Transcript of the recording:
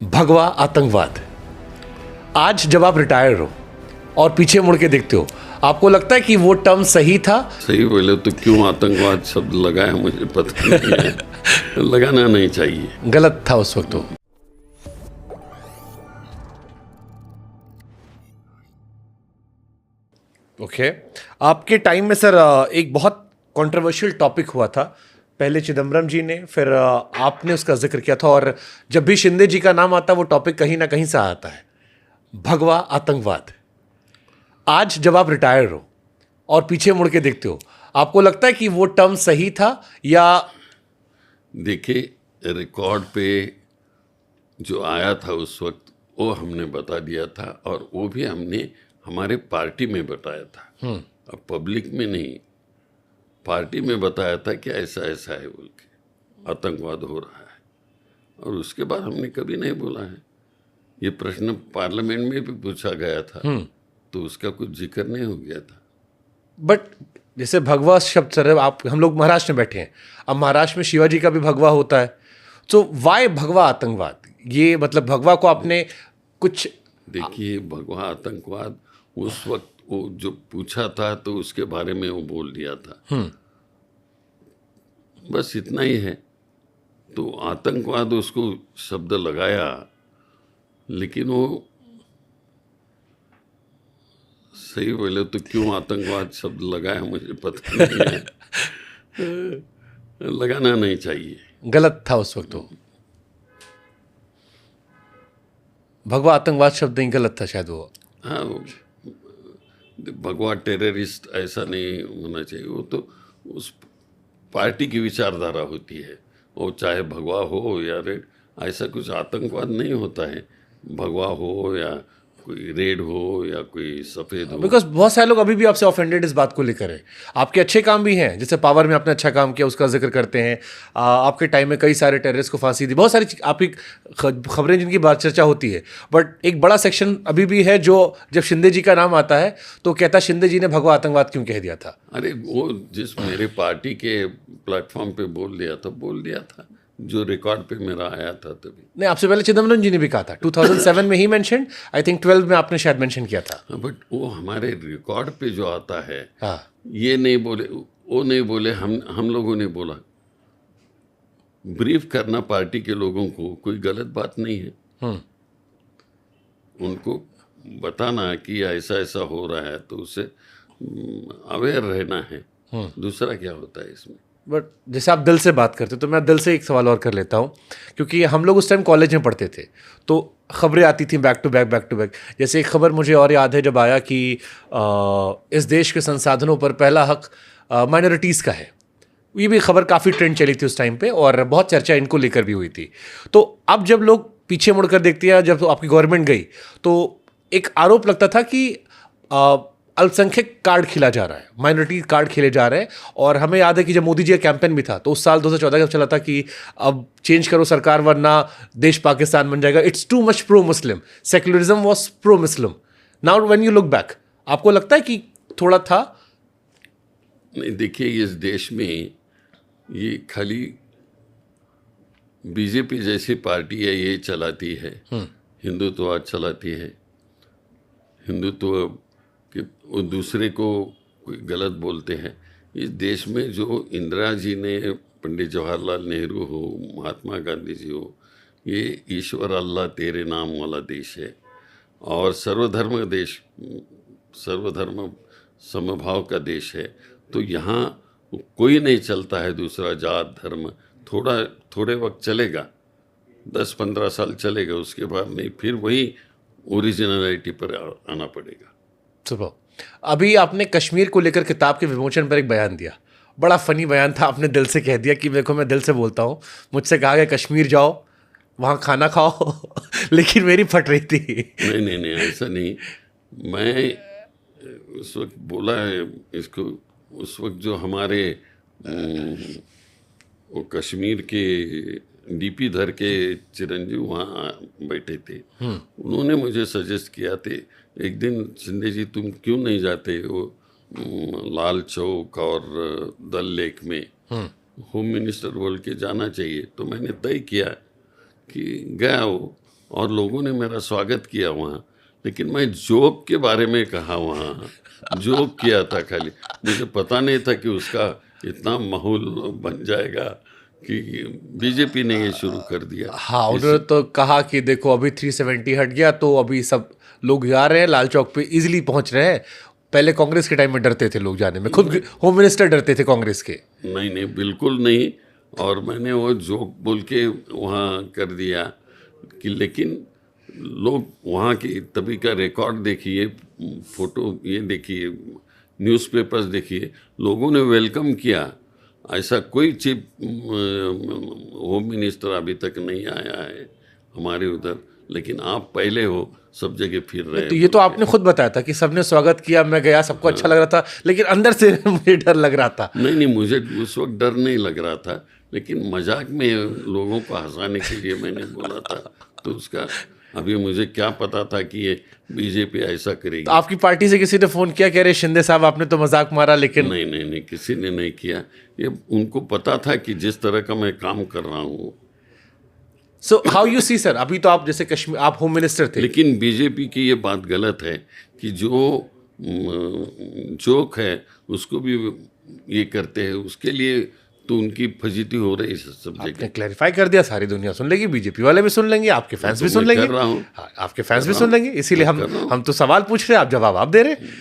भगवा आतंकवाद। आज जब आप रिटायर हो और पीछे मुड़ के देखते हो, आपको लगता है कि वो टर्म सही था? सही बोले तो क्यों आतंकवाद शब्द लगाया मुझे पता नहीं है। लगाना नहीं चाहिए। गलत था उस वक्त तो। ओके, आपके टाइम में सर एक बहुत कंट्रोवर्शियल टॉपिक हुआ था। पहले चिदम्बरम जी ने, फिर आपने उसका जिक्र किया था, और जब भी शिंदे जी का नाम आता है वो टॉपिक कहीं ना कहीं से आता है, भगवा आतंकवाद। आज जब आप रिटायर हो और पीछे मुड़ के देखते हो, आपको लगता है कि वो टर्म सही था या? देखिए, रिकॉर्ड पे जो आया था उस वक्त वो हमने बता दिया था, और वो भी हमने हमारे पार्टी में बताया था। अब पब्लिक में नहीं, पार्टी में बताया था कि ऐसा ऐसा है बोल के आतंकवाद हो रहा है। और उसके बाद हमने कभी नहीं बोला है। ये प्रश्न पार्लियामेंट में भी पूछा गया था, तो उसका कुछ जिक्र नहीं हो गया था। बट जैसे भगवा शब्द सर, आप हम लोग महाराष्ट्र में बैठे हैं, अब महाराष्ट्र में शिवाजी का भी भगवा होता है, तो वाई भगवा आतंकवाद? ये मतलब भगवा को आपने कुछ? देखिए, भगवा आतंकवाद उस वक्त वो जो पूछा था तो उसके बारे में वो बोल दिया था, बस इतना ही है। तो आतंकवाद उसको शब्द लगाया, लेकिन वो सही बोले तो क्यों आतंकवाद शब्द लगाया मुझे पता नहीं है। लगाना नहीं चाहिए। गलत था उस वक्त तो। भगवा आतंकवाद शब्द नहीं, गलत था शायद वो। हाँ, भगवा टेररिस्ट ऐसा नहीं होना चाहिए। वो तो उस पार्टी की विचारधारा होती है, वो चाहे भगवा हो या रेड, ऐसा कुछ आतंकवाद नहीं होता है। भगवा हो या कोई रेड हो या कोई सफ़ेद हो। बिकॉज बहुत सारे लोग अभी भी आपसे ऑफेंडेड इस बात को लेकर है। आपके अच्छे काम भी हैं, जैसे पावर में आपने अच्छा काम किया, उसका जिक्र करते हैं। आपके टाइम में कई सारे टेररिस्ट को फांसी दी, बहुत सारी आपकी खबरें जिनकी बात चर्चा होती है। बट एक बड़ा सेक्शन अभी भी है जो जब शिंदे जी का नाम आता है तो कहता है शिंदे जी ने भगवा आतंकवाद क्यों कह दिया था? अरे वो जिस मेरे पार्टी के प्लेटफॉर्म पे बोल दिया था, जो रिकॉर्ड पे मेरा आया था तभी। नहीं, आपसे पहले चिदम्बरम जी ने भी कहा था, 2007 में ही मेंशन, आई थिंक 12 में आपने शायद मेंशन किया था। बट वो हमारे रिकॉर्ड पे जो आता है, हाँ, ये नहीं बोले, वो नहीं बोले, हम लोगों ने बोला। ब्रीफ करना पार्टी के लोगों को कोई गलत बात नहीं है। उनको बताना कि ऐसा ऐसा हो रहा है, तो उससे अवेयर रहना है। दूसरा क्या होता है इसमें? बट जैसे आप दिल से बात करते हो, तो मैं दिल से एक सवाल और कर लेता हूँ, क्योंकि हम लोग उस टाइम कॉलेज में पढ़ते थे, तो खबरें आती थी बैक टू बैक। जैसे एक खबर मुझे और याद है जब आया कि इस देश के संसाधनों पर पहला हक माइनॉरिटीज़ का है। ये भी खबर काफ़ी ट्रेंड चली थी उस टाइम पे, और बहुत चर्चा इनको लेकर भी हुई थी। तो अब जब लोग पीछे मुड़कर देखते हैं, जब तो आपकी गवर्नमेंट गई, तो एक आरोप लगता था कि अल्पसंख्यक कार्ड खेला जा रहा है, माइनॉरिटी कार्ड खेले जा रहे हैं। और हमें याद है कि जब मोदी जी का कैंपेन भी था, तो उस साल 2014 का चला था कि अब चेंज करो सरकार वरना देश पाकिस्तान बन जाएगा। It's too much pro Muslim, secularism was pro Muslim. Now when you look back, आपको लगता है कि थोड़ा था? नहीं, देखिए, इस देश में ये खाली बीजेपी जैसी पार्टी है, ये चलाती है, हिंदुत्ववाद चलाती है। हिंदुत्व कि वो दूसरे को कोई गलत बोलते हैं। इस देश में जो इंदिरा जी ने, पंडित जवाहरलाल नेहरू हो, महात्मा गांधी जी हो, ये ईश्वर अल्लाह तेरे नाम वाला देश है, और सर्वधर्म देश, सर्वधर्म समभाव का देश है। तो यहाँ कोई नहीं चलता है दूसरा जात धर्म। थोड़े वक्त चलेगा, 10-15 साल चलेगा, उसके बाद नहीं, फिर वही ओरिजिनलिटी पर आना पड़ेगा। सुबह अभी आपने कश्मीर को लेकर किताब के विमोचन पर एक बयान दिया, बड़ा फनी बयान था। आपने दिल से कह दिया कि देखो मैं दिल से बोलता हूँ, मुझसे कहा गया कश्मीर जाओ, वहाँ खाना खाओ लेकिन मेरी फट रही थी। नहीं, ऐसा नहीं। मैं उस वक्त बोला है इसको, उस वक्त जो हमारे वो कश्मीर के डीपी धर के चिरंजीव वहाँ बैठे थे, उन्होंने मुझे सजेस्ट किया थे, एक दिन शिंदे जी तुम क्यों नहीं जाते वो लाल चौक और दल लेक में, होम मिनिस्टर बोल के जाना चाहिए। तो मैंने तय किया कि गया वो, और लोगों ने मेरा स्वागत किया वहाँ, लेकिन मैं जोक के बारे में कहा वहाँ, जोक किया था खाली। मुझे पता नहीं था कि उसका इतना माहौल बन जाएगा कि बीजेपी ने ये शुरू कर दिया। हाँ, उन्होंने तो कहा कि देखो अभी 370 हट गया तो अभी सब लोग जा रहे हैं लाल चौक पे, इजीली पहुंच रहे हैं। पहले कांग्रेस के टाइम में डरते थे लोग जाने में, खुद होम मिनिस्टर डरते थे कांग्रेस के। नहीं नहीं, बिल्कुल नहीं। और मैंने वो जोक बोल के वहाँ कर दिया कि लेकिन लोग वहाँ की तभी का रिकॉर्ड देखिए, फोटो ये देखिए, न्यूज़पेपर्स देखिए, लोगों ने वेलकम किया। ऐसा कोई चीफ होम मिनिस्टर अभी तक नहीं आया है हमारे उधर, लेकिन आप पहले हो, सब जगह फिर रहे। तो ये तो आपने खुद बताया था कि सबने स्वागत किया, मैं गया, सबको अच्छा लग रहा था, लेकिन अंदर से मुझे डर लग रहा था। नहीं, मुझे उस वक्त डर नहीं लग रहा था, लेकिन मजाक में लोगों को हंसाने के लिए मैंने बोला था। तो उसका अभी मुझे क्या पता था कि ये बीजेपी ऐसा करेगी। तो आपकी पार्टी से किसी ने फोन किया कि अरे शिंदे साहब आपने तो मजाक मारा, लेकिन नहीं, किसी ने नहीं किया। ये उनको पता था कि जिस तरह का मैं काम कर रहा हूँ। So how you see sir, अभी तो आप जैसे कश्मीर, आप होम मिनिस्टर थे, लेकिन बीजेपी की ये बात गलत है कि जो जोक है उसको भी ये करते हैं, उसके लिए तो उनकी फजीती हो रही है सब जगह। आपने क्लैरिफाई कर दिया, सारी दुनिया सुन लेगी, बीजेपी वाले भी सुन लेंगे, आपके फैंस भी सुन मैं लेंगे। कर रहा हूँ। हाँ, आपके फैंस भी सुन लेंगे, इसीलिए हम तो सवाल पूछ रहे हैं, आप जवाब आप दे रहे हैं।